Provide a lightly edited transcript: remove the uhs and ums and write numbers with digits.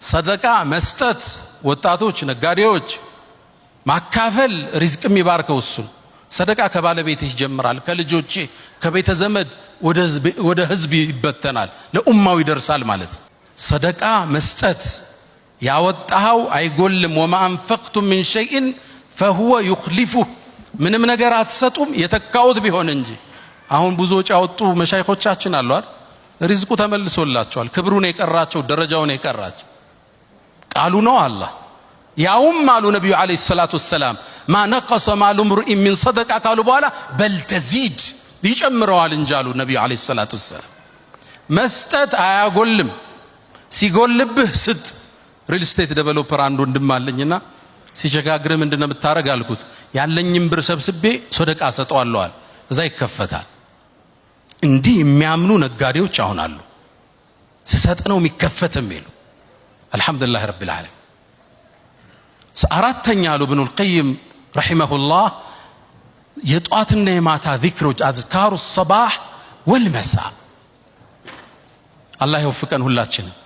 ሰደቃ መስጠት ወጣቶች ነጋዴዎች ማካፈል ሪዝቅ የሚባርከው እሱ ሰደቃ ከባለቤት ይጀምራል ከልጆቼ ከቤተ ዘመድ ወደ ህዝብ ይበተናል ለኡማው ይደርሳል ማለት ሰደቃ መስጠት ያወጣው አይጎልም ወማ አንፈቅቱም من شيء فهو يخلفه ምንም ነገር አትሰጡም የተካውት ቢሆን እንጂ አሁን ብዙዎች ያወጡ መሻይኾቻችን አሉ አይደል ሪዝቁ ተመልሶላቸዋል ክብሩን የቀራቸው ደረጃውን የቀራቸው ቃሉ ነው አላህ ያውም አሉ ነብዩ አለይሂ ሰላቱ ወሰለም ما نقص مال امرئ من صدقه قالوا በኋላ بل تزيد ይጨምረዋል እንጂ አሉ ነብዩ አለይሂ ሰላቱ ወሰለም መስጠት አያጎልም ሲጎልብህ ስጥ ሪል ስቴት ዴቨሎፐር አንዱ እንደማለኝና ሲጀጋግረ ምንድነው የምታረግ አልኩት ያለኝም ብር ሰብስቤ ሰደቃ ሰጠዋለዋል እዛ ይከፈታል እንዲህ የሚያምኑ ነጋዴዎች አሁን አሉ ሲሰጥ ነው የሚከፈተም ይሉ አልহামዱሊላህ ረቢል ዓለሚን አራተኛ አሉ ኢብኑ አልቀይም ረሂመሁላህ የጧትና የማታ ዚክሮች አዝካሩ الصباح والمساء አላህ ይወፍቀን ሁላችንም